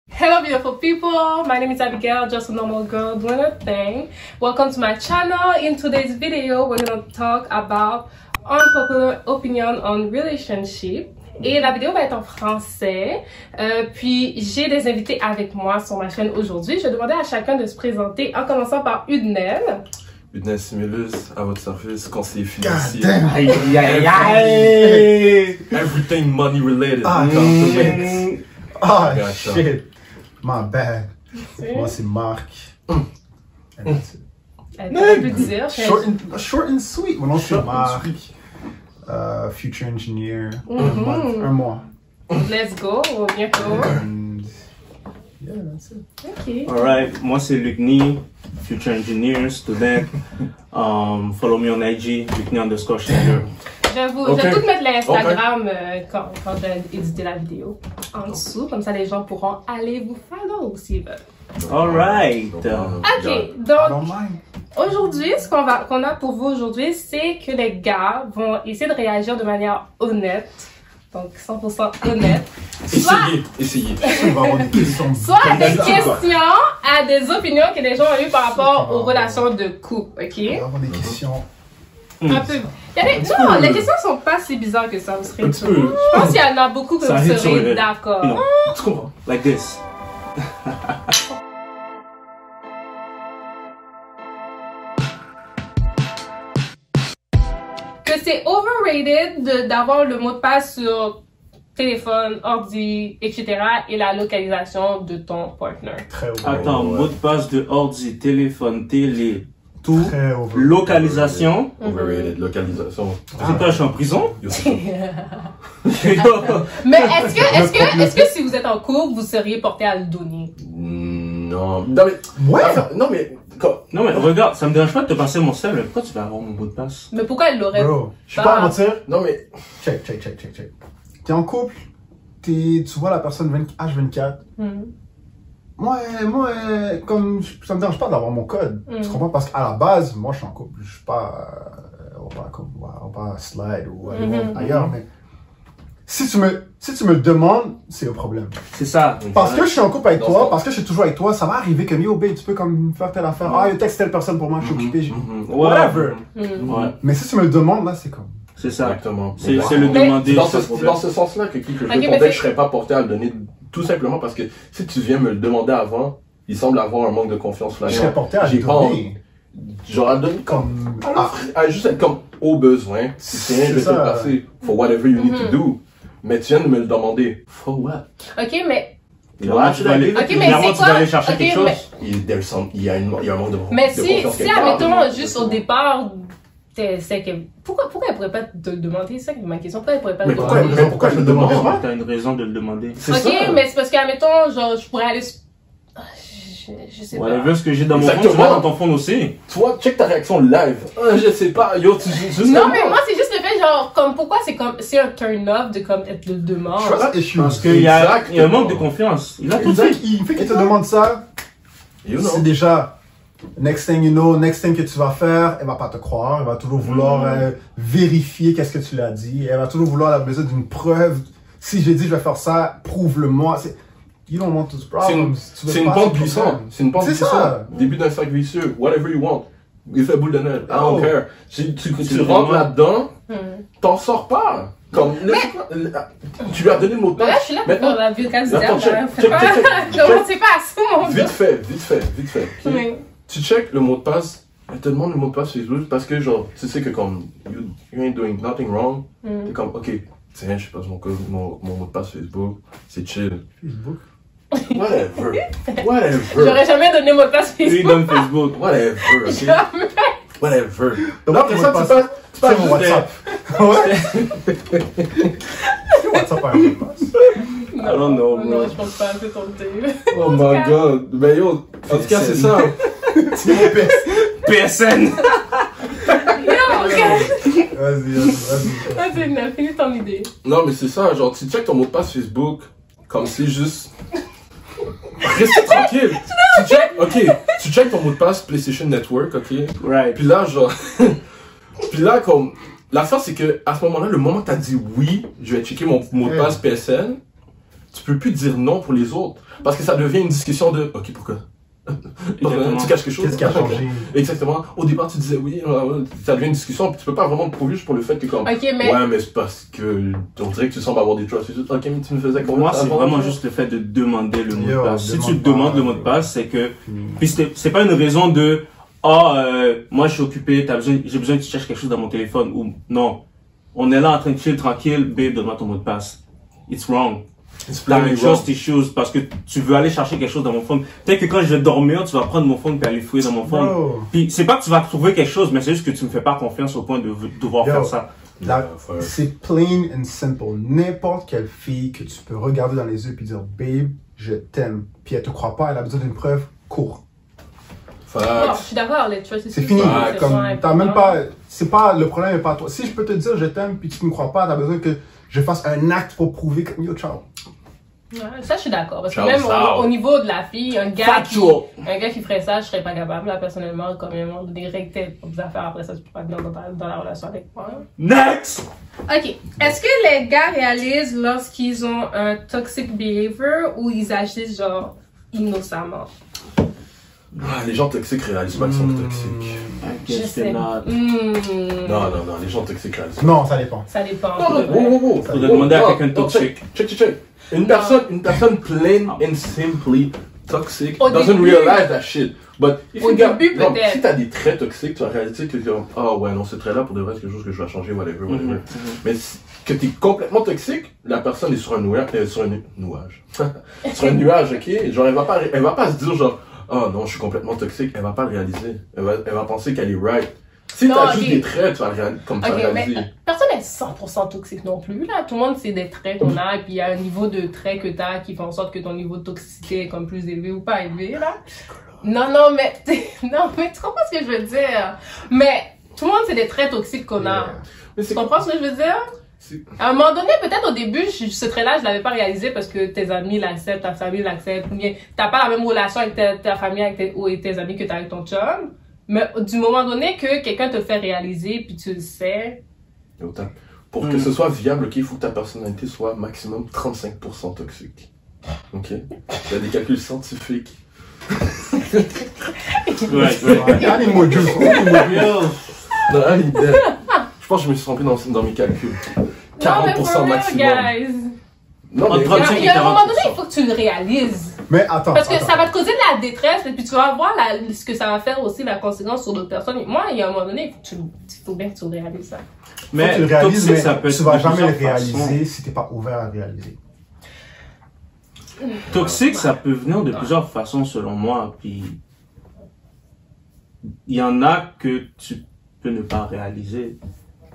Hello beautiful people, my name is Abigail, just a normal girl doing a thing. Welcome to my channel. In today's video, we're going to talk about unpopular opinion on relationship. Et la vidéo va être en français. Puis j'ai des invités avec moi sur ma chaîne aujourd'hui. Je vais demander à chacun de se présenter en commençant par Udnel. Udnel Simulus, à votre service, conseiller financier. Aïe, aïe, aïe. Everything money related. Ah, shit. My bad. Moi, c'est Marc. Elle peut dire. Short and sweet. Mon nom, c'est Marc. Future engineer. Un mois. Let's go, bientôt. And yeah, that's it. Ok. Alright, moi c'est Lucny, future engineer, student. Follow me on IG, Lucny_Schneider. Je vais tout mettre l'Instagram quand je vais éditer la vidéo en dessous, comme ça les gens pourront aller vous follow s'ils veulent. Alright. Ok, donc aujourd'hui, ce qu'on a pour vous aujourd'hui, c'est que les gars vont essayer de réagir de manière honnête, donc 100% honnête. Essayez. On va avoir des questions. Soit des questions à des opinions que les gens ont eues par rapport aux relations de couple, ok? On va avoir des questions. Un peu. Non, les questions sont pas si bizarres que ça, vous serez sûr. Je pense qu'il y en a beaucoup que vous serez d'accord. Non, tu comprends? Like this. Que c'est overrated d'avoir le mot de passe sur téléphone, ordi, etc. et la localisation de ton partner. Très overrated. Attends, mot de passe de ordi, téléphone, télé, tout. Très overrated. Localisation. Overrated, localisation. C'est quoi, je suis en prison? Mais est-ce que si vous êtes en couple, vous seriez porté à le donner? Non. Non mais. Ouais. Non mais. Non mais regarde, ça me dérange pas de te passer mon sel, mais pourquoi tu vas avoir mon mot de passe? Mais pourquoi elle l'aurait Bro, je suis pas à mentir. Non mais. Check. T'es en couple, tu vois la personne H24. Moi, comme ça me dérange pas d'avoir mon code. Tu comprends? Parce qu'à la base, moi je suis en couple. Je suis pas. On va pas slide ou aller ailleurs, mais si tu me le demandes, c'est un problème. C'est ça. Parce que je suis en couple avec toi, parce que je suis toujours avec toi, ça va arriver comme yo, babe, tu peux comme faire telle affaire. Ah, yo, texte telle personne pour moi, je suis occupé. Whatever. Ouais. Mais si tu me le demandes, là, c'est comme. C'est ça. Exactement. C'est le demander. C'est dans ce sens-là que je répondais que je serais pas porté à le donner, tout simplement parce que si tu viens me le demander avant, il semble avoir un manque de confiance là. Je serais porté à le donner. Genre à le donner Comme. à juste être comme au besoin. Si tiens, je vais te le passer for whatever you need to do. Mais tu viens de me le demander. For what? Ok, mais. Clairement, tu dois aller, Ok, mais clairement, c'est tu dois aller chercher quoi? quelque Ok, chose. Il y a un manque de Mais confiance. si admettons, juste au départ, c'est que. Pourquoi elle pourrait pas te le demander? C'est ça ma question. Pourquoi elle pourrait pas te le demander? Mais pourquoi je le demanderais pas? T'as une raison de le demander. Ok, mais c'est parce qu'admettons, genre, je pourrais aller. Je sais pas. Whatever, ce que j'ai dans mon fond, tu vas dans ton fond aussi. Toi, check ta réaction live. Je sais pas, yo, tu juste. Non, mais moi, c'est juste le fait, genre, comme, pourquoi c'est un turn-off de, comme, être le demande? Parce qu'il y a un manque de confiance. Il a tout dit. Il fait qu'il te demande ça, c'est déjà, next thing you know, next thing que tu vas faire, elle va pas te croire, elle va toujours vouloir vérifier qu'est-ce que tu l'as dit, elle va toujours vouloir avoir besoin d'une preuve. Si j'ai dit je vais faire ça, prouve-le-moi. You don't want those problems. C'est une pente glissante. C'est une pente C'est glissante. ça. Début d'un cercle vicieux. Whatever you want. Il fait boule de neige. I don't care. Tu le rentres demande. là-dedans, t'en sors pas. Comme, tu lui as donné le mot de passe. Mais là, je suis là pour faire la vulgarisation. Attends, check. Non, c'est pas assez, mon gars. Vite fait. Okay? Oui. Tu check le mot de passe. Elle te demande le mot de passe Facebook parce que, genre, tu sais que comme, you ain't doing nothing wrong. T'es comme, ok, tiens, je passe mon mot de passe Facebook. C'est chill. Facebook. Whatever. J'aurais jamais donné mon passe Lui, il Facebook. donne Facebook. Whatever, ok? Whatever. Donc, Après ça, c'est pas mon WhatsApp. Ouais. C'est WhatsApp à un mot de passe. I don't know, bro. Non, je pense pas, c'est ton thé. Oh my god. Ben yo, en tout cas, c'est ça. PSN. Vas-y. Vas-y, finis ton idée. Non, mais c'est ça, genre, tu check ton mot de passe Facebook comme si juste. Reste tranquille. Tu check ton mot de passe PlayStation Network, ok? Right. Puis là, genre. Puis là, comme. L'affaire, c'est que à ce moment-là, le moment que t'as dit oui, je vais checker mon mot de passe PSN, tu peux plus dire non pour les autres. Parce que ça devient une discussion de, ok, pourquoi? Donc, tu caches quelque chose. Qu'est-ce qui a changé? Exactement. Au départ, tu disais oui, ça devient une discussion, puis tu peux pas vraiment te prouver juste pour le fait que comme, Ok, mais... ouais, mais c'est parce que on dirait que tu sembles avoir des choix. C'est juste, ok, mais tu me faisais Pour moi, c'est vraiment juste le fait de demander le mot de passe. Si tu demandes le mot de passe, c'est que, puis c'est pas une raison de, moi je suis occupé, j'ai besoin que tu cherches quelque chose dans mon téléphone, ou non. On est là en train de chill tranquille, babe, donne-moi ton mot de passe. It's wrong. La même chose, tes choses, parce que tu veux aller chercher quelque chose dans mon phone. Peut-être que quand je vais dormir, tu vas prendre mon phone et aller fouiller dans mon phone. Puis c'est pas que tu vas trouver quelque chose, mais c'est juste que tu me fais pas confiance au point de devoir faire ça. C'est plain and simple. N'importe quelle fille que tu peux regarder dans les yeux et dire babe, je t'aime. Puis elle te croit pas, elle a besoin d'une preuve, cours. Non, je suis d'accord, les choices. C'est fini. Comme t'as même pas, c'est pas le problème n'est pas toi. Si je peux te dire je t'aime puis tu me crois pas, t'as besoin que je fasse un acte pour prouver que yo ciao. Ouais, ça je suis d'accord parce que même au niveau de la fille, un gars qui ferait ça, je serais pas capable là personnellement quand même des règles pour des affaires après ça tu peux pas venir dans la relation avec moi. Next. Ok, est-ce que les gars réalisent lorsqu'ils ont un toxic behavior ou ils agissent genre innocemment? Les gens toxiques réalisent pas qu'ils sont toxiques. Je sais. Non, les gens toxiques réalisent pas. Non, ça dépend. Ça dépend. Faudrait demander à quelqu'un de toxique. Check. Une personne plain and simply toxic doesn't realize that shit. But au début, peut-être. Si t'as des traits toxiques, tu vas réaliser que ouais, non, ce trait-là, pour de vrai, c'est quelque chose que je dois changer, whatever. Mais que t'es complètement toxique, la personne est sur un nuage. Sur un nuage, ok? Genre, elle va pas se dire, genre, oh non, je suis complètement toxique. Elle va pas le réaliser. Elle va penser qu'elle est right. Si t'as juste des traits, tu vas réaliser. Mais personne n'est 100% toxique non plus, là. Tout le monde, c'est des traits qu'on a, et puis il y a un niveau de traits que t'as qui fait en sorte que ton niveau de toxicité est comme plus élevé ou pas élevé, là. Non, mais tu comprends ce que je veux dire? Mais tout le monde, c'est des traits toxiques qu'on a. Tu comprends ce que je veux dire? À un moment donné, peut-être au début, ce trait-là, je l'avais pas réalisé parce que tes amis l'acceptent, ta famille l'accepte, ou bien t'as pas la même relation avec ta famille, avec tes amis que t'as avec ton chum. Mais du moment donné que quelqu'un te fait réaliser, puis tu le sais. Pour que ce soit viable, il faut que ta personnalité soit maximum 35% toxique. Ok? Il y a des calculs scientifiques. Je pense que je me suis trompé dans mes calculs. 40% maximum. Non, mais il y a un moment donné, il faut que tu le réalises. Mais attends. Parce que ça va te causer de la détresse, et puis tu vas voir ce que ça va faire aussi, la conséquence sur d'autres personnes. Moi, il y a un moment donné, il faut bien que tu le réalises ça. Mais tu le réalises, mais tu vas jamais le réaliser si t'es pas ouvert à réaliser. Toxique, ça peut venir de plusieurs façons selon moi. Puis il y en a que tu peux ne pas réaliser.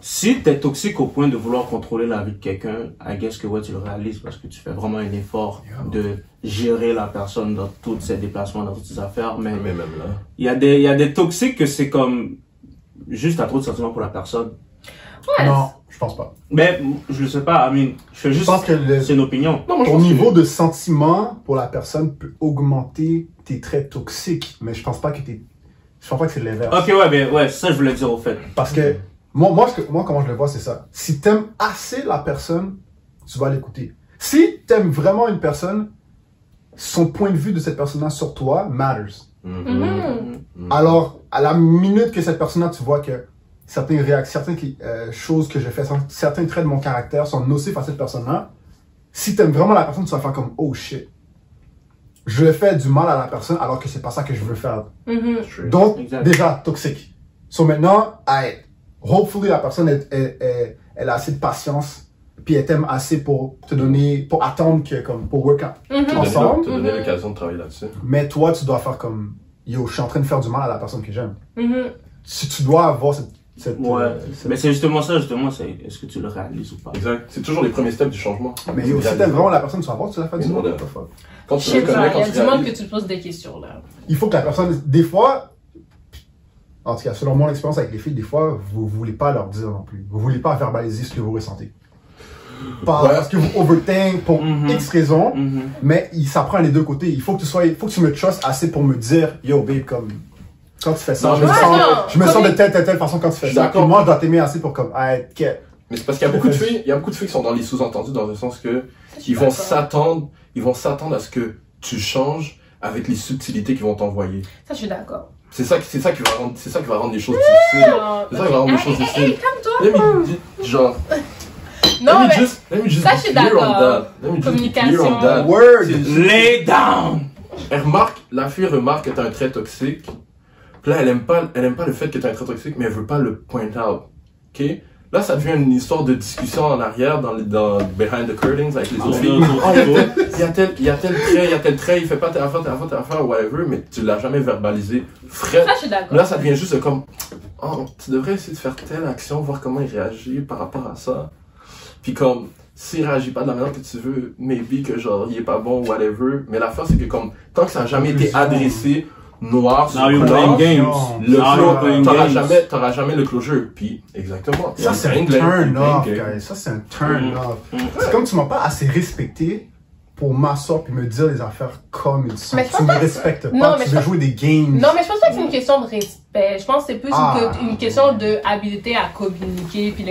Si tu es toxique au point de vouloir contrôler la vie de quelqu'un, I guess que ouais, tu le réalises parce que tu fais vraiment un effort de gérer la personne dans tous ses déplacements, dans toutes ses affaires. Mais même là, il y a des toxiques que c'est comme juste à trop de sentiments pour la personne. Ouais. Non, je pense pas. Mais je le sais pas, je fais juste. C'est une opinion. Ton niveau de sentiment pour la personne peut augmenter tes traits toxiques, mais je pense pas que c'est l'inverse. Ok, ouais, ça je voulais dire au fait. Parce que moi, comment je le vois, c'est ça. Si t'aimes assez la personne, tu vas l'écouter. Si t'aimes vraiment une personne, son point de vue de cette personne-là sur toi matters. Alors, à la minute que cette personne-là, tu vois que certaines choses que je fais, certains traits de mon caractère sont nocifs à cette personne-là, si t'aimes vraiment la personne, tu vas faire comme, oh shit. Je fais du mal à la personne alors que c'est pas ça que je veux faire. Donc, déjà, toxique. So maintenant, hopefully la personne elle a assez de patience puis elle t'aime assez pour te donner, pour attendre que comme pour work ensemble. Te donner l'occasion de travailler là-dessus. Mais toi tu dois faire comme yo, je suis en train de faire du mal à la personne que j'aime. Si tu dois avoir cette mais c'est justement ça, c'est est-ce que tu le réalises ou pas. Exact. C'est toujours les premiers steps du changement. Mais yo, si t'aimes vraiment la personne, tu vas voir, tu vas faire du mal. Quand tu reconnais, il y a du monde que tu te poses des questions là. Il faut que la personne, des fois, en tout cas, selon mon expérience avec les filles, des fois, vous voulez pas leur dire non plus. Vous voulez pas verbaliser ce que vous ressentez. Parce que vous overthink pour X raisons, mais ça prend les deux côtés. Il faut que tu me trustes assez pour me dire, yo babe, comme, quand tu fais ça, je me sens de telle façon quand tu fais ça. Puis moi, je dois t'aimer assez pour comme, Mais c'est parce qu'il y a beaucoup de filles, qui sont dans les sous-entendus dans le sens que ils vont s'attendre à ce que tu changes avec les subtilités qu'ils vont t'envoyer. Ça, je suis d'accord. C'est ça qui va rendre les choses difficiles. C'est ça qui va rendre les choses difficiles. Calme-toi. Genre. Non, mais ça, je suis d'accord. Communication. Word. Lay down. La fille remarque que t'as un trait toxique. Puis là, elle aime pas le fait que t'as un trait toxique, mais elle veut pas le point out. Ok? Là, ça devient une histoire de discussion en arrière dans Behind the Curtains avec les autres filles. Il y a tel trait, il fait pas telle affaire, whatever, mais tu l'as jamais verbalisé. Fred. Ça, je suis d'accord. Là, ça devient juste comme, oh, tu devrais essayer de faire telle action, voir comment il réagit par rapport à ça. Puis comme, s'il réagit pas de la manière que tu veux, maybe que genre, il est pas bon, whatever. Mais l'affaire, c'est que comme, tant que ça a jamais été adressé, noir sur blanc, t'auras jamais le closure. Puis, exactement. Ça, c'est un turn off, guys. Ça, c'est un turn off. C'est comme tu m'as pas assez respecté pour m'asseoir puis me dire les affaires comme ils sont. Tu me respectes pas, tu veux jouer des games. Non, mais je pense pas que c'est une question de respect. Je pense que c'est plus une question d'habilité à communiquer. Puis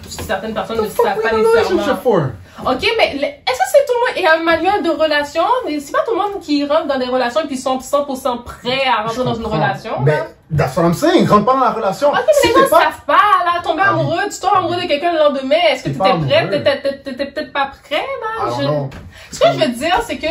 certaines personnes ne savent pas nécessairement. Ok, mais est-ce que c'est tout le monde et un manuel de relation? C'est pas tout le monde qui rentre dans des relations et puis sont 100% prêts à rentrer dans une relation. Mais that's what I'm saying, rentre pas dans la relation. Ok, mais les gens ne savent pas, là, tomber amoureux, tu tombes amoureux de quelqu'un le lendemain, est-ce que tu étais prêt? T'étais peut-être pas prêt, là? Ce que je veux dire, c'est que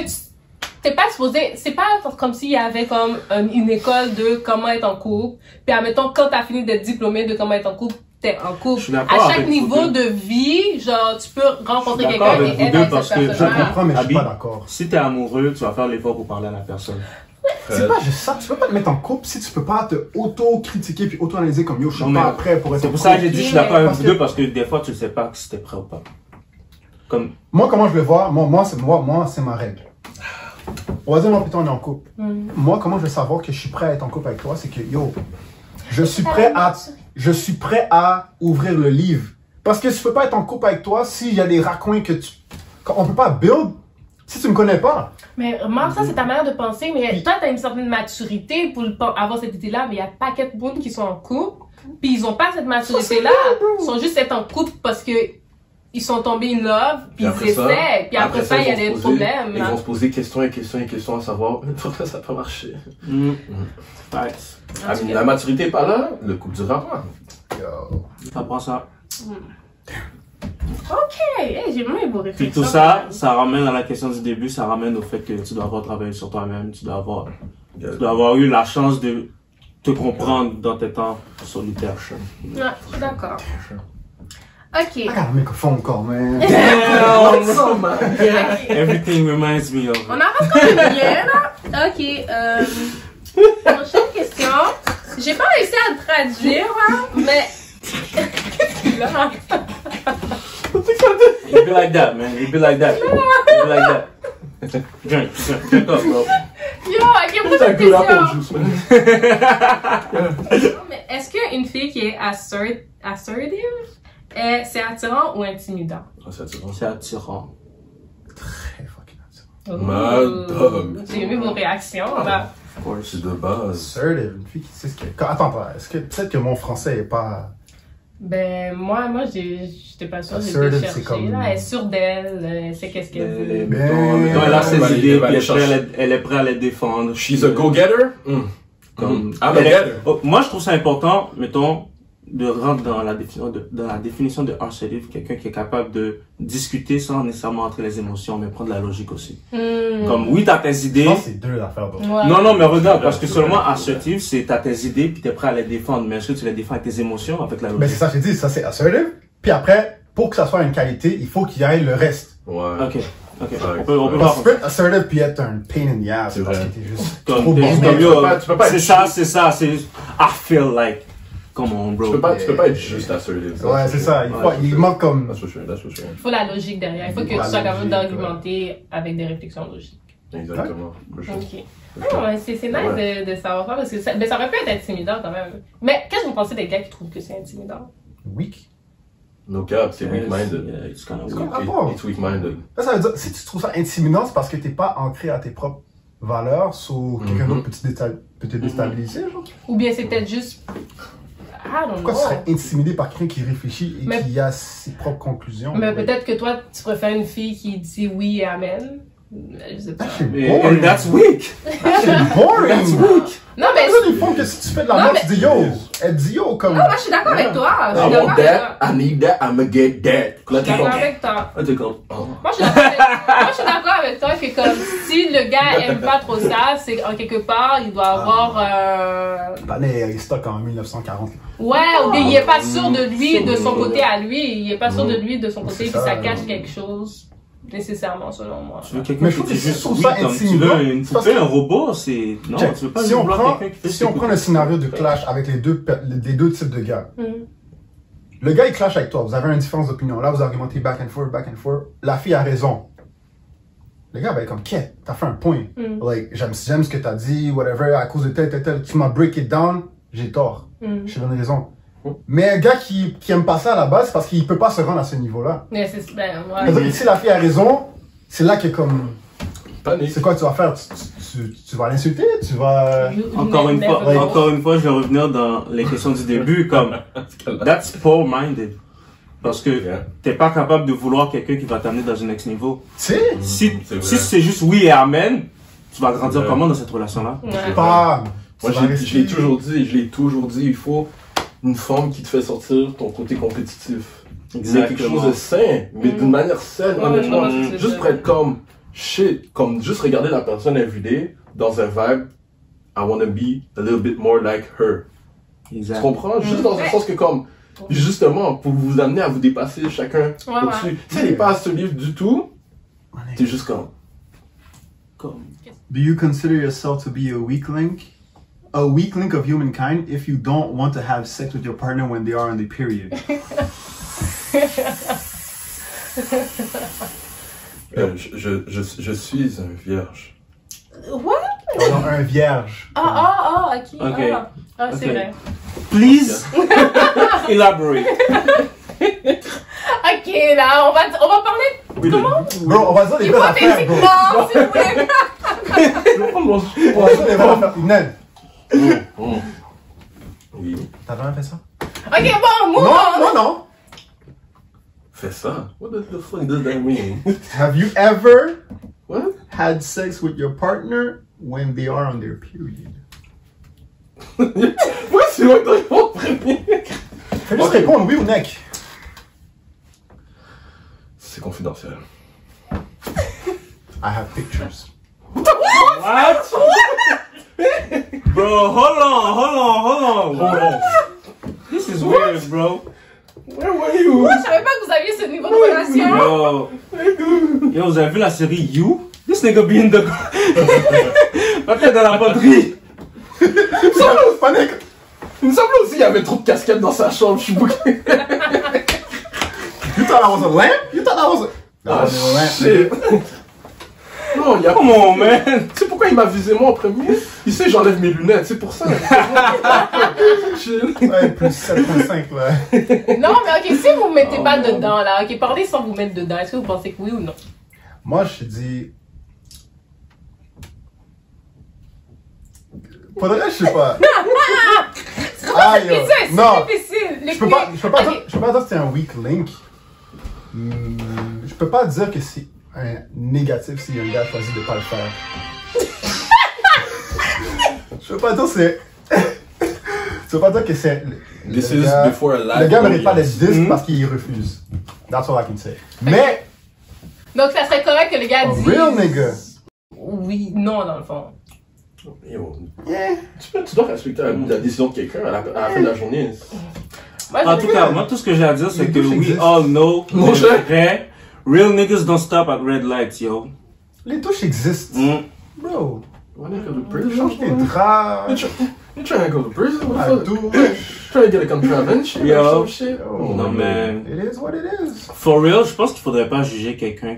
t'es pas supposé, c'est pas comme s'il y avait comme une école de comment être en couple, puis admettons, quand t'as fini d'être diplômé de comment être en couple, t'es en couple. À chaque niveau de vie, genre, tu peux rencontrer quelqu'un et être avec cette personne. Je comprends, mais je suis pas d'accord. Si t'es amoureux, tu vas faire l'effort pour parler à la personne. C'est pas juste ça, tu peux pas te mettre en couple si tu peux pas te auto-critiquer puis auto-analyser comme yo, je suis pas prêt pour être. C'est pour ça que j'ai dit je suis d'accord avec vous deux parce que des fois tu sais pas si t'es prêt ou pas. Comme... Moi, comment je le vois, moi c'est ma règle. On va dire, moi, plutôt, on est en couple. Moi, comment je vais savoir que je suis prêt à être en couple avec toi, c'est que, yo, je suis prêt à ouvrir le livre. Parce que je peux pas être en couple avec toi s'il y a des raccoins on peut pas build si tu me connais pas. Mais remarque, ça, c'est ta manière de penser, mais toi, t'as une certaine maturité pour avoir cette idée-là, mais il y a pas paquet de monde qui sont en couple, puis ils ont pas cette maturité-là. Ils sont juste être en couple parce que ils sont tombés in love, puis ils essaient, puis après ça, il y a des problèmes. Ils vont se poser questions à savoir, pourquoi ça n'a pas marché. La maturité n'est pas là, le couple durera pas. Ça prend ça. Ok, j'ai vraiment eu vos réflexions. Puis tout ça, ça ramène à la question du début, ça ramène au fait que tu dois avoir travaillé sur toi-même, tu dois avoir eu la chance de te comprendre dans tes temps solitaires. Ouais, je suis d'accord. Ok. I gotta make a phone call, man. Damn! Everything reminds me of it. On avance quand même bien, là. Ok, prochaine question. J'ai pas réussi à le traduire, hein, mais... Qu'est-ce qu'il a? It'd be like that, man. It'd be like that. It'd be like that. Drink up, bro. Yo, ok, prochaine question. Mais est-ce qu'une fille qui est assertive, c'est attirant ou intimidant? C'est attirant. Très fucking attirant. Madame. J'ai aimé vos réactions, là. C'est de base. Assertive, une fille qui sait ce qu'elle... Attends, est-ce que peut-être que mon français est pas... Ben, moi, j'étais pas sûre, j'ai Assertive, cherché, comme... là. Elle est sûre d'elle, elle sait qu'est-ce qu'elle veut. Elle a ses idées, puis elle est prête à les défendre. She's a go-getter? I'm a getter. Moi, je trouve ça important, mettons, de rentrer dans la définition de assertive, quelqu'un qui est capable de discuter sans nécessairement entrer les émotions, mais prendre la logique aussi. Comme, oui, t'as tes idées. Je pense que c'est deux affaires. Ouais. Non, mais regarde, parce que seulement assertive, c'est t'as tes idées, puis t'es prêt à les défendre, mais est-ce que tu les défends avec tes émotions, avec la logique? Mais c'est ça que j'ai dit, ça c'est assertive. Puis après, pour que ça soit une qualité, il faut qu'il y ait le reste. Ouais. Ok. On peut être assertive puis être un pain in the ass. Parce que t'es juste trop bon. C'est ça, c'est I feel like. Come on, bro. Tu peux pas être juste assertive. Ouais, c'est ça. Il manque comme... Il faut la logique derrière. Il faut que tu sois capable d'argumenter avec des réflexions logiques. Exactement. Ok. C'est nice de savoir ça parce que ça aurait pu être intimidant quand même. Mais qu'est-ce que vous pensez des gars qui trouvent que c'est intimidant? Weak. No cap, c'est weak-minded. It's kind of weak. It's weak-minded. Ça veut dire, si tu trouves ça intimidant, c'est parce que t'es pas ancré à tes propres valeurs, quelqu'un d'autre peut te déstabiliser, genre? Ou bien c'est peut-être juste don't Pourquoi know. tu serais intimidé par quelqu'un qui réfléchit et Mais- qui a ses propres conclusions? Mais peut-être que toi, tu préfères une fille qui dit oui et amen. Je sais pas. That shit And boring. that's weak. That shit boring. That's weak. Non, mais... Personne, ils font que si tu fais de la Non, merde, mais- tu dis yo. Elle dit yo comme. Non, moi, je suis d'accord avec toi. Je I suis d'accord want avec toi. that, I need that, I'ma get that. Là, Je suis t'es d'accord comme. avec toi. Là, t'es comme. Oh. Moi, je suis d'accord avec toi que comme si le gars aime pas trop ça, c'est en quelque part, il doit avoir... Pané, il stock en 1940. Ouais, ou bien il est pas sûr de lui, de son côté à lui. Il est pas sûr de lui, de son côté, C'est puis ça. ça cache quelque chose. Nécessairement, selon moi. Tu veux quelqu'un Mais je qui trouve dit que juste je trouve oui, ça comme tu intimidant. veux une Parce poupée, que- un robot, c'est... Non, Check. tu veux pas Si on vouloir prend, quelqu'un qui fait si on prend le scénario de clash avec les deux types de gars. Mm. Le gars, il clash avec toi. Vous avez une différence d'opinion. Là, vous argumentez back and forth, back and forth. La fille a raison. Le gars va être comme, quête, t'as fait un point. Mm. Like, j'aime ce que t'as dit, whatever, à cause de tel. Tu m'as break it down, j'ai tort. Mm. Je te donne raison. Mais un gars qui aime pas ça à la base, c'est parce qu'il peut pas se rendre à ce niveau-là. Mais c'est... Ben, C'est-à-dire ouais. que si la fille a raison, c'est là que comme, Panique. c'est quoi tu vas faire? Tu vas l'insulter? Tu vas... Encore une fois, Never. je vais revenir dans les questions du début, comme, that's poor-minded. Parce que Yeah. t'es pas capable de vouloir quelqu'un qui va t'amener dans un next niveau. Tu sais, Si, c'est vrai. si c'est juste oui et amen, tu vas grandir Ouais. comment dans cette relation-là? Ouais. pas... Moi, tu vas je rester- l'ai toujours dit, il faut une femme qui te fait sortir ton côté compétitif. C'est quelque chose de sain, mais d'une manière saine, Ouais, honnêtement. je vois ce que tu veux Juste dire. pour être comme, shit, comme juste regarder la personne everyday dans un vibe, I wanna be a little bit more like her. Tu Exact. comprends? Juste dans un sens que comme, justement, pour vous amener à vous dépasser chacun Ouais, au-dessus. ouais. Si elle n'est pas à ce livre du tout, t'es juste comme, Do you consider yourself to be a weak link? A weak link of humankind if you don't want to have sex with your partner when they are on the period? je suis un vierge. What? Alors, un vierge. Ok. Ok. C'est Ok. vrai. Please elaborate. Ok, là, on va parler comment? Bro, on va dire les vraies affaires, bro. Hypothétiquement, s'il vous plaît. Je vais prendre mon... On va dire les vraies affaires. Ned, Oui. t'as jamais fait ça? Ok, bon, move on. Non. Fais ça. What the fuck does that mean? Have you ever What? had sex with your partner when they are on their period? Moi, c'est moi qui dois répondre premier. Fais juste répondre oui ou neck. C'est confidentiel. I have pictures. What? Bro, hold on. This is weird, bro. Where were you? Moi, je savais pas que vous aviez ce niveau de relation. Yo, vous avez vu la série You? This nigga be in the... Pas dans la poterie. Il me semble aussi qu'il y avait trop de casquettes dans sa chambre, je suis bouqué. You thought I was a lamp? You thought I was a... Ah, That was a lamp. shit. Non, il y a... Come on, man. Tu sais pourquoi il m'a visé moi en premier? Il sait j'enlève mes lunettes, c'est pour ça. Chill. Ouais, plus 7.5 là. Non, mais ok, si vous ne mettez pas dedans, là, ok, parlez sans vous mettre dedans, est-ce que vous pensez que oui ou non? Moi, je te dis... Faudrait, je sais pas. Ah, yo. C'est Non, difficile. je peux pas Ok. dire que c'est un weak link. Je peux pas dire que c'est un négatif si un gars choisit de pas le faire. Je peux pas dire que c'est... Je peux pas dire que c'est... This le is gars- before a live Le gars mérite pas audience. d'être disque parce qu'il refuse. That's all I can say. Mais, Donc, ça serait correct que le gars a dise... real nigga. Oui, non, dans le fond. Yo, tu dois respecter la décision de quelqu'un à la fin de la journée. Moi, En je- tout cas, moi, tout ce que j'ai à dire, c'est Les que douches we existent. all know, Mon le cher. vrai, real niggas don't stop at red lights, yo. Les touches existent. Bro, Wanna go to prison? change tes draps. You trying to go to prison? What I the fuck? do. Trying to get a contravention Yo. or some shit? Oh, Non, man. It is what it is. For real, je pense qu'il faudrait pas juger quelqu'un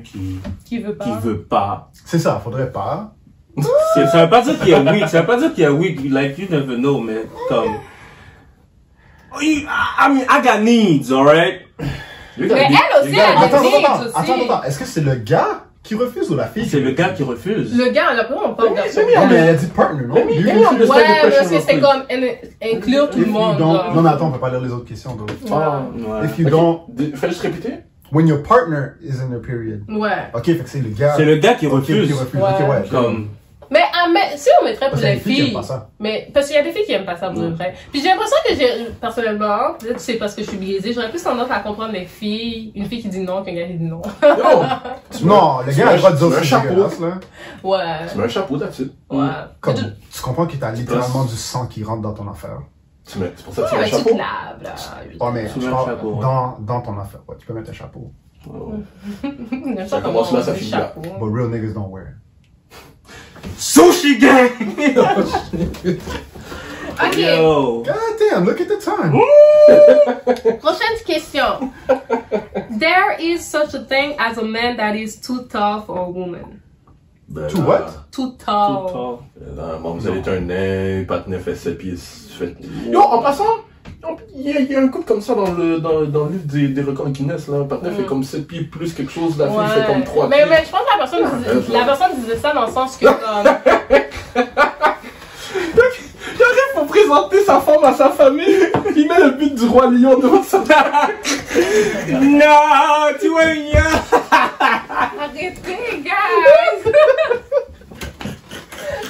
Qui veut pas? qui veut pas. C'est ça, faudrait pas. Ça veut pas dire qu'il est weak, ça veut pas dire qu'il est weak, like you never know, mais comme... I mean, I got needs, alright? You gotta Mais be- elle aussi, you gotta elle be- a Attends, needs attends, aussi. attends, attends. Est-ce que c'est le gars qui refuse ou la fille? C'est le gars qui refuse. Le gars, là, on parle de garçon. Non, mais elle a dit partner, non? Mais You- Ouais, parce que c'est comme inclure tout if le you monde. don't- genre. Non, mais attends, on peut pas lire les autres questions. Donc. Ah. Ouais. If you Ok. don't, Fais juste répéter. when your partner is in their period. Ouais. Ok, fait que c'est le gars. C'est le gars qui Ok, refuse. qui refuse. Ouais. Ok, ouais. Comme, Mais si on mettrait pour Parce qu'il y a les des filles qui aiment filles, pas ça. mais parce qu'il y a des filles qui aiment pas ça pour de vrai. Puis j'ai l'impression que personnellement, peut-être que c'est parce que je suis biaisée, j'aurais plus tendance à comprendre les filles, une fille qui dit non qu'un gars qui dit non. Non, le gars a le droit de dire un c'est chapeau. dégueulasse, là. Ouais. Tu mets un chapeau là-dessus. Ouais. Comme, Mais tu comprends que t'as littéralement du sang qui rentre dans ton affaire. C'est pour ça que tu mets Ouais, un mais tu chapeau. te laves, là. Oh, mais Tu je mets un parle chapeau, ouais. dans ton affaire. Ouais, tu peux mettre un chapeau. J'aime Ça comment commence là, on ça dit finit là. chapeau. But real niggas don't wear it. Sushi Gang! Ok, Yo! God damn, look at the time. prochaine question. There is such a thing as a man that is too tall for a woman. Ben To là, what? Too tall. Là, bon, vous allez être un nain, patinet fait 7 pieds. Yo, en passant, il y a un couple comme ça dans le livre des records Guinness, là. Patinet fait comme 7 pieds plus quelque chose, la fille fait comme 3 pieds. Mais je pense que la personne disait ça dans le sens que comme... Il arrive pour présenter sa femme à sa famille, il met le but du roi lion devant sa table. Non, tu vois rien! Arrêtez, guys!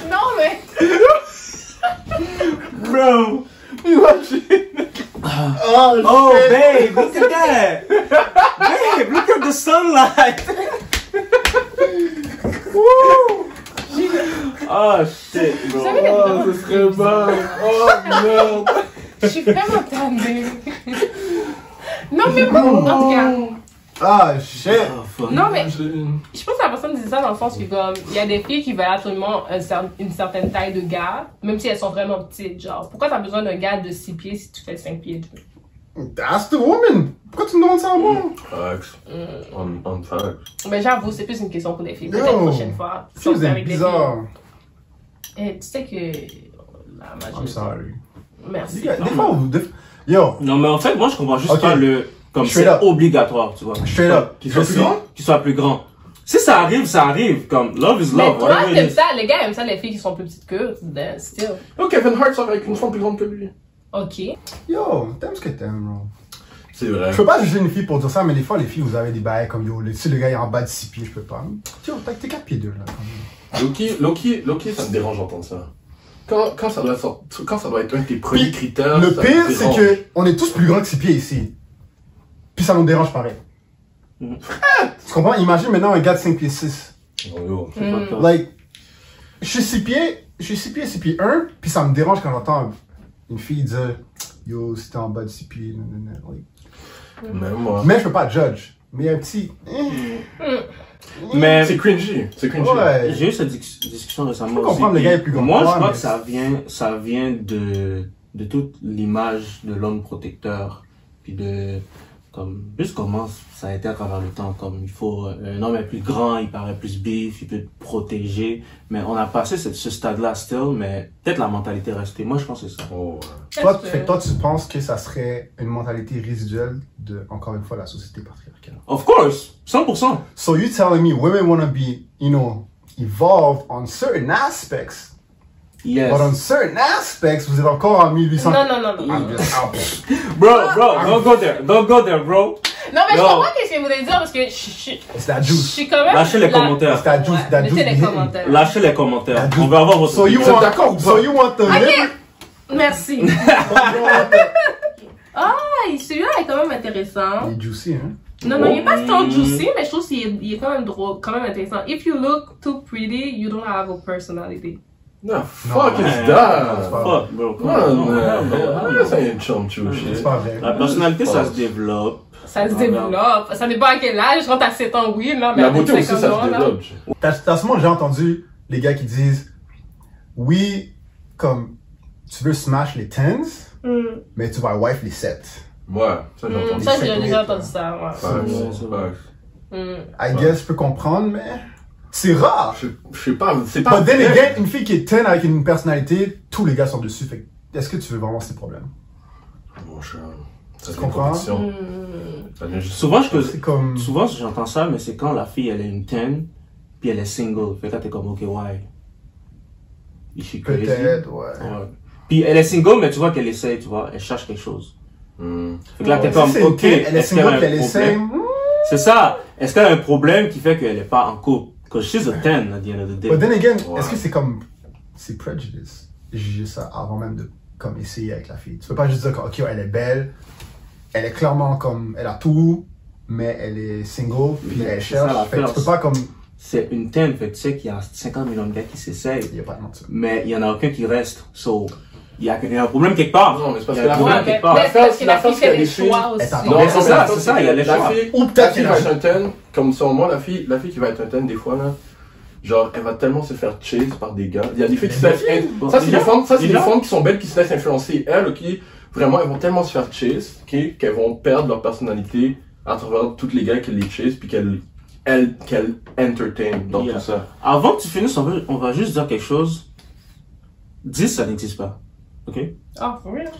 Non, mais... Bro! Imagine. Oh, babe, look at that! Babe, look at the sunlight! Oh shit, bro. Vous savez, Oh, ce serait bon. Oh, merde. je suis vraiment tannée. Non, mais pas en tout cas. Ah, shit. Oh, fuck. Non, mais je pense que la personne disait ça dans le sens que, comme, il y a des filles qui veulent absolument une certaine taille de gars, même si elles sont vraiment petites. Genre, pourquoi t'as besoin d'un gars de 6 pieds si tu fais 5 pieds de... That's the woman. Pourquoi tu me demandes ça à moi? Facts. On facts. Mais j'avoue, c'est plus une question pour les filles. Yo. Peut-être prochaine fois. Si vous êtes avec les bizarre. filles. Et tu sais que... La majorité... I'm sorry. Merci. Des fois, yo, Non, mais en fait, moi, je comprends juste Ok. pas le. Comme Straight c'est up. obligatoire, tu vois. straight up. Qu'il soit, Je suis- qu'il soit plus grand. Si ça arrive, ça arrive. Comme, love is Mais love. toi, whatever it t'aimes is. ça, les gars aiment ça, les filles qui sont plus petites qu'eux. Then still. Oh, Kevin Hart sort avec une femme plus grande que lui. Ok. Yo, t'aimes ce que t'aimes, bro. C'est vrai. Je peux pas juger une fille pour dire ça, mais des fois, les filles, vous avez des bails comme yo, si le gars est en bas de 6 pieds, je peux pas. Yo, t'es 4 pieds 2 là, quand même. Loki, ça me dérange d'entendre ça. Quand ça doit quand ça doit être un de tes premiers Puis, critères. Le ça pire, me c'est dérange. que on est tous plus grands que 6 pieds ici. Puis ça nous dérange pareil. Tu comprends? Imagine maintenant un gars de 5 pieds 6. Oh, yo. Like, je suis 6 pieds 1, puis ça me dérange quand j'entends une fille dire yo, si t'es en bas de 6 pieds, nanana, like. Même moi. Mais je peux pas judge. Mais il y a un petit. Mais C'est cringy. C'est cringy. Ouais. j'ai eu cette discussion récemment peux aussi. comprendre, le puis gars est plus grand moi, que je toi, crois mais que ça vient de toute l'image de l'homme protecteur. Puis de, comme, juste comment ça a été à travers le temps. Comme, il faut, un homme est plus grand, il paraît plus bif, il peut te protéger. Mais on a passé ce stade-là still, mais peut-être la mentalité est restée. Moi, je pense que c'est ça. Oh, Toi, tu penses que ça serait une mentalité résiduelle de, encore une fois, la société patriarcale. Of course! 100%! So you telling me women want to be, you know, evolved on certain aspects, Yes. but on certain aspects, vous êtes encore en 1800. Non. I'm just out there. Bro, don't go there. Don't go there, bro. Non, mais je Yo. comprends ce que vous voulez dire parce que je It's that je juice. suis quand même. Lâchez les commentaires. It's that juice. Ouais, That laissez juice. les be hitting. commentaires. Lâchez les commentaires. That juice. On veut avoir votre So you opinion. want, d'accord ou so you want the liver? Merci. So you want the- Ah, celui-là est quand même intéressant. Il est juicy, hein? Non, il est pas tant juicy, mais je trouve qu'il est quand même drôle, quand même intéressant. If you look too pretty, you don't have a personality. No, fuck Non, is c'est that? pas- Fuck, bro. Come Non, on. non, ça ain't chum chou C'est shit. pas vrai. La personnalité, ça se développe. Ça se développe. Ça dépend à quel âge. Quand t'as 7 ans, oui, là, mais La à beauté aussi, 50 ça ans, se là. développe. T'as souvent déjà entendu les gars qui disent, oui, comme, tu veux smash les 10s, mais tu vas wife les 7. Ouais, ça j'ai entendu. Ça, j'ai déjà entendu ça, ouais. Facts, facts. I guess, je peux comprendre, mais c'est rare. Je sais pas, c'est pas. But then vrai. again, une fille qui est 10 avec une personnalité, tous les gars sont dessus. Fait que, est-ce que tu veux vraiment ces problèmes? Mon cher, ça Tu devient une comprends? compétition. Ça devient juste- Souvent, C'est comme... souvent, j'entends ça, mais c'est quand la fille, elle est une 10, puis elle est single. Fait que là, t'es comme, ok, why? Is she crazy? Peut-être, ouais. Puis elle est single, mais tu vois qu'elle essaie, tu vois, elle cherche quelque chose. Fait que là, t'es comme, ok, elle est single, qu'elle essaie. C'est ça. Est-ce qu'elle a un problème qui fait qu'elle est pas en couple? Because she's a 10 at the end of the day. But then again, est-ce que c'est comme, c'est prejudice? Juger ça avant même de, comme, essayer avec la fille. Tu peux pas juste dire que, ok, elle est belle, elle est clairement comme, elle a tout, mais elle est single, puis elle cherche. Fait que tu peux pas comme... C'est une 10, fait que tu sais qu'il y a 50 millions de gars qui s'essayent. Il y a pas de mentir. Mais il y en a aucun qui reste. So, il y a un problème quelque part. Non, mais c'est parce Il que y a un la problème quelque part. la fille fait des choix aussi. Non, c'est ça, il y a les choix. Ou peut-être qu'elle va être un 10, comme selon moi, la fille qui va être un 10 des fois, là, genre, elle va tellement se faire chase par des gars. Il y a des filles qui se laissent, ça c'est des femmes qui sont belles, qui se laissent influencer. Elles, ok, vraiment, elles vont tellement se faire chase, ok, qu'elles vont perdre leur personnalité à travers tous les gars qui les chase, puis qu'elles entertain dans tout ça. Avant que tu finisses, on va juste dire quelque chose. 10, ça n'existe pas. Ok? Oh, for real?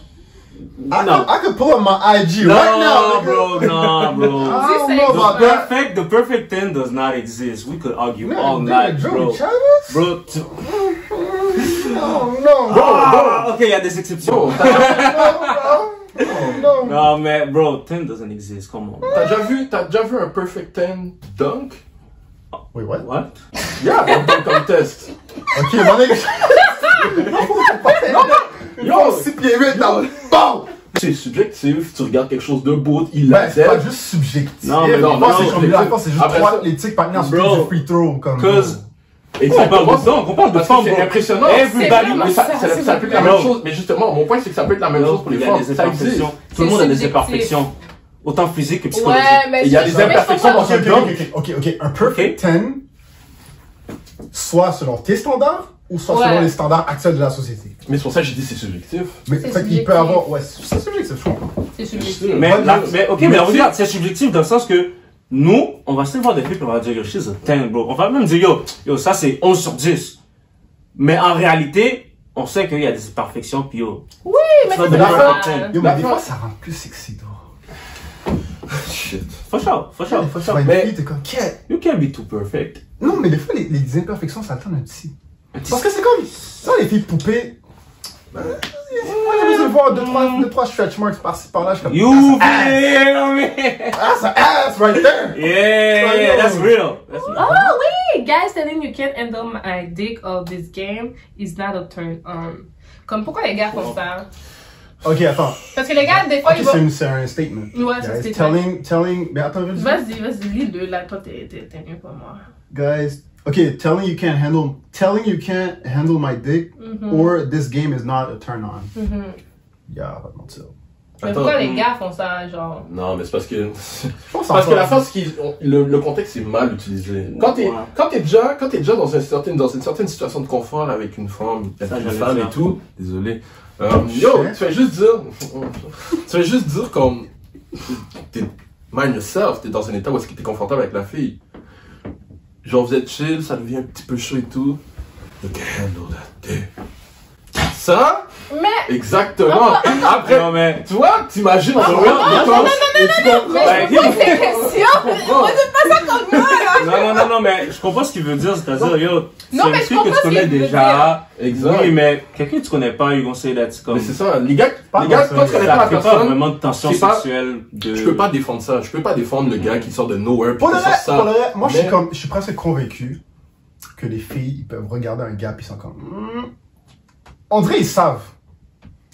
I could pull up my IG right now. Bro, no, bro. I don't know about that. The perfect 10 does not exist. We could argue Man, all dude, night, Joey bro. Chavez? Bro, No. ok, il y a des exceptions. No. Non, mais bro, 10 doesn't exist. Come on. T'as déjà vu un perfect 10 dunk? Wait, what? What? Yeah, un dunk contest. Ok, mon nigga. Yo, 6 pieds 8 dans le bon. C'est subjectif, tu regardes quelque chose de beau, il Ben, l'a c'est pas juste subjectif. Non, mais non, c'est comme là, c'est juste Après trois ça- les tics partners sur Bro. du free throw comme. Cause Et on parle de ça, on parle de parce que femmes, c'est bro. impressionnant. Everybody, Mais ça peut être la Bro. même chose. Mais justement, mon point c'est que ça peut être la même chose pour les il y a femmes. des Ça existe. imperfections. Tout le monde a des subjectif. imperfections. Autant physiques que psychologiques. Ouais, mais Et il y a des imperfections dans un dunk. Ok. Un perfect 10, soit selon tes standards, ou soit Ouais. selon les standards actuels de la société. Mais c'est pour ça que j'ai dit c'est subjectif. Mais C'est fait qu'il subjectif. peut avoir. Ouais, c'est subjectif, je comprends. C'est subjectif. Mais, ok, mais Mais regarde, c'est subjectif dans le sens que nous, on va se voir des filles et on va dire, yo, she's a 10, bro. On va même dire, yo, ça c'est 11 sur 10. Mais en réalité, on sait qu'il y a des imperfections, puis yo. Oui, mais Ça c'est doit pas être grave. un 10. Yo, mais La des fin- fois, ça rend plus sexy, toi. Shit. For sure. Des fois, tu vois une Mais- fille, t'es comme, qu'est-ce? You can't be too perfect. Non, mais des fois, les imperfections, ça attend un petit. Parce que c'est comme. Ça, les filles poupées. Moi, j'ai besoin de voir deux, trois stretch marks par-ci, par-là. Je suis comme. You feel me? That's an ass right there! Yeah, that's real. That's real. Oh oui, guys telling you can't handle my dick of this game is not a turn on. Comme pourquoi les gars font ça? Ok, attends. Parce que les gars, des fois, Ok, ils vont... c'est un statement. Ouais, c'est un Guys, statement. telling. Mais attends, Vas-y, lis-le, là, toi, t'es mieux que moi. guys. Okay, telling you can't handle my dick, or this game is not a turn on. Yeah, pas de mentir. Mais Attends, pourquoi les gars font ça, genre... Non, mais c'est parce que. Je pense Parce que la face face, le contexte est mal utilisé. Quand t'es déjà dans une certaine situation de confort avec une femme, et tout, désolé. Yo, tu fais juste dire comme, t'es mind yourself, t'es dans un état où est-ce que t'es confortable avec la fille. Genre vous êtes chill, ça devient un petit peu chaud et tout. You can handle that dick. Ça, Mais... exactement. Après, Non, mais. tu vois, t'imagines en non, mais je pose des questions! Moi, c'est pas ça comme moi, là! Non, mais je comprends ce qu'il veut dire, c'est-à-dire, yo, Non, c'est mais une je fille que comprends tu ce connais qu'il veut déjà. Exact. Oui, mais quelqu'un que tu connais pas, ils vont essayer d'être comme. Mais c'est ça, les gars, Pas quand tu connais pas la Ça crée pas personne, vraiment de tension c'est pas- sexuelle de. je peux pas défendre ça. Je peux pas défendre le gars qui sort de nowhere puis Pour le qui sort reste, ça. moi, Mais- je suis presque convaincu que les filles, ils peuvent regarder un gars, puis ils sont comme. On dirait ils savent.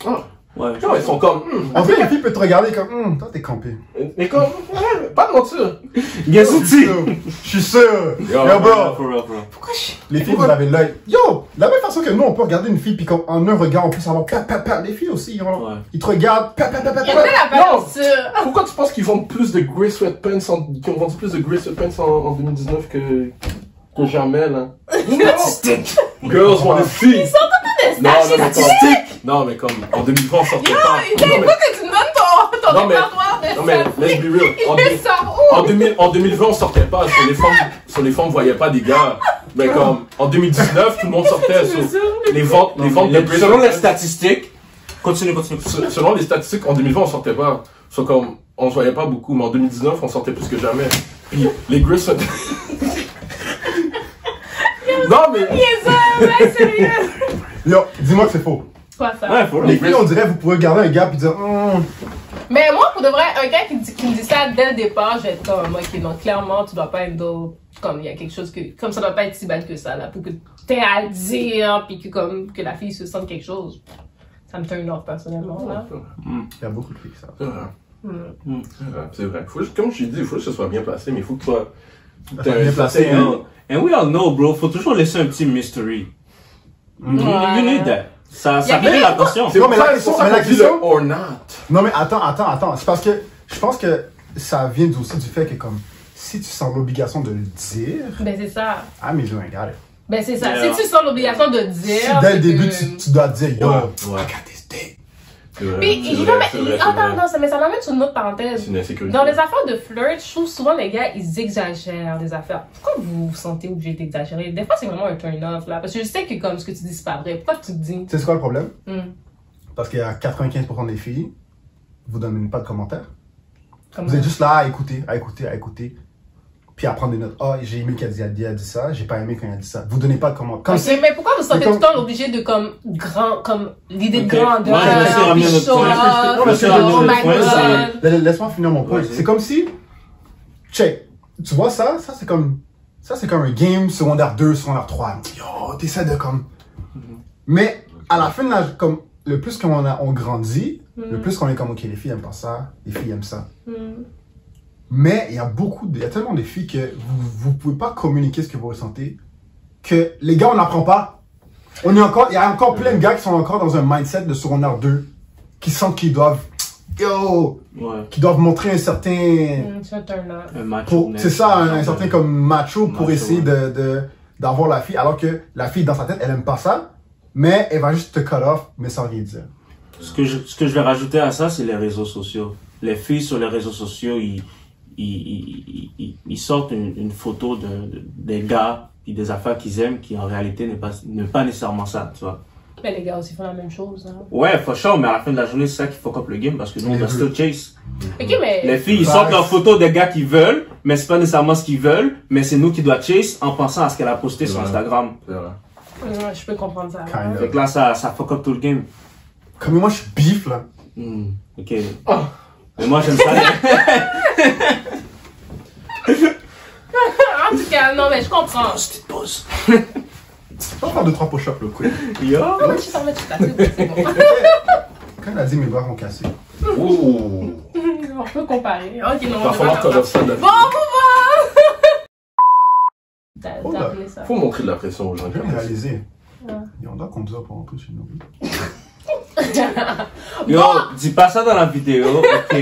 Ah, Ouais. non, ils sont comme, On dirait les filles peuvent te regarder comme, toi, t'es campé. mais comme, ouais, pas de mentir. Yes, Je suis sûr. Je suis sûr. Yo, bro. For real. Les filles, vous avez l'œil. Yo, la même façon que nous, on peut regarder une fille, puis comme, en un regard, on peut savoir, les filles aussi, Ouais. ils te regardent, Il y a la Non. balance sur... Pourquoi tu penses qu'ils vendent plus de Grey Sweatpants qu'ils ont vendu plus de Grey Sweatpants en 2019 que jamais, là? Girls wanna see. Non, mais comme, en 2020, on sortait pas. Il faut que tu me donnes ton Non, mais- répertoire de Non, mais, let's be real. Il sort où? En 2020, on sortait pas. Sur les femmes, voyaient pas des gars. Mais comme, en 2019, tout le monde sortait. Les ventes de Grey Selon les Sweatpants- statistiques, continue. Selon les statistiques, en 2020, on sortait pas. So, comme, on se voyait pas beaucoup, mais en 2019, on sortait plus que jamais. Puis, les Grey Sweatpants... Non, mais. Ouais, sérieux. Yo, dis-moi que c'est faux. Quoi ça? Ouais, faut Les filles, on dirait, vous pouvez regarder un gars puis dire, Mais moi, pour de vrai, un gars qui me dit ça dès le départ, je vais être comme, ok, non, clairement, tu dois pas être comme il y a quelque chose que, comme ça doit pas être si bad que ça, là, pour que t'aies à le dire, puis que la fille se sente quelque chose. Ça me turn off, personnellement, là. il y a beaucoup de filles, ça. C'est vrai. C'est vrai. Comme je t'ai dit, il faut que ce soit bien placé, mais il faut que toi. Bien placé, hein. And we all know, bro, faut toujours laisser un petit mystery. You need that. Ça mérite l'attention. C'est comme la question, or not. Non, mais attends. C'est parce que je pense que ça vient aussi du fait que, comme, si tu sens l'obligation de le dire. Ben, c'est ça. Ah, mais je got it. Ben, c'est ça. Si tu sens l'obligation de dire. Si dès le début, tu dois dire, yo, Ouais. I got this dick. Attends, mais ça m'amène sur une autre parenthèse. C'est une insécurité. Dans les affaires de flirt, je trouve souvent les gars, ils exagèrent les affaires. Pourquoi vous vous sentez obligé d'exagérer? Des fois, c'est vraiment un turn-off, là. Parce que je sais que comme ce que tu dis, c'est pas vrai. Pourquoi tu te dis? Tu sais, c'est quoi le problème? Hmm. Parce qu'il y a 95% des filles, vous donnez pas de commentaires. Comment? Vous êtes juste là à écouter. Puis à prendre des notes. Ah, j'ai aimé qu'elle a dit ça, j'ai pas aimé quand elle a dit ça. Vous donnez pas de commentaires. Comme Ok, mais pourquoi vous sentez tout le temps obligé de comme l'idée de grandeur, Ouais, Laisse-moi finir mon point. C'est comme si, check, tu vois ça c'est comme un game secondaire 2, secondaire 3. Yo, t'essaies de comme. Mais à la fin de la, comme, le plus on grandit, le plus qu'on est comme, ok, les filles aiment pas ça, les filles aiment ça. Mais il y a tellement de filles que vous pouvez pas communiquer ce que vous ressentez, que les gars, on n'apprend pas. Il y a encore plein de gars qui sont encore dans un mindset de secondaire 2, qui sentent qu'ils doivent, qui doivent montrer un certain, c'est ça, un certain comme macho pour essayer d'avoir la fille, alors que la fille dans sa tête, elle aime pas ça, mais elle va juste te cut off, mais sans rien dire. Ce que je vais rajouter à ça, c'est les réseaux sociaux. Les filles sur les réseaux sociaux, ils sortent une photo des gars et des affaires qu'ils aiment qui en réalité n'est pas nécessairement ça, tu vois. Mais les gars aussi font la même chose. Hein. Ouais, for sure, mais à la fin de la journée, c'est ça qui fuck up le game parce que nous, on va still chase. Okay, mais... Les filles, ils sortent leurs photos des gars qu'ils veulent, mais c'est pas nécessairement ce qu'ils veulent, mais c'est nous qui doit chase en pensant à ce qu'elle a posté sur Instagram. Je peux comprendre ça. Fait que là, ça fuck up tout le game. Comme moi, je suis bif, là. Ok. Mais moi, j'aime ça. En tout cas, non, mais je comprends. Petite pause. Tu peux faire 2-3 push-ups, le coup. Yo. Je suis en c'est bon. Quand elle a dit mes bras vont casser. Ouh. On peut comparer. Ok, non, Il va falloir qu'on ça. Bon, ça. Faut montrer de la pression aux gens. Je viens de réaliser. Et on doit conduire pendant tout chez nous. Yo, dis pas ça dans la vidéo, ok?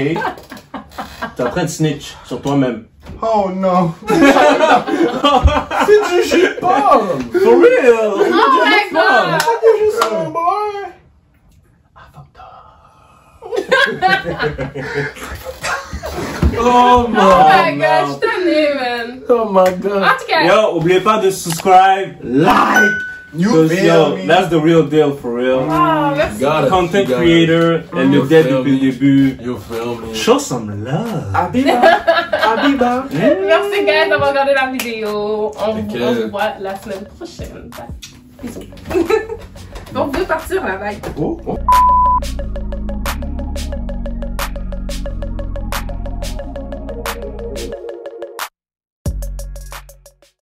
T'es en train de snitch sur toi-même. Oh non! C'est du jus de pomme! For real! Oh my god! Oh my god, je t'en man! Oh my god! En tout cas, yo, oubliez pas de subscribe, like! You feel me? That's the real deal, for real. oh, merci. Content creator, and le dead depuis le début. You feel me? Show some love. Habiba! Merci, guys, d'avoir regardé la vidéo. On se voit la semaine prochaine. Bisous. On peut partir là, bye. Oh.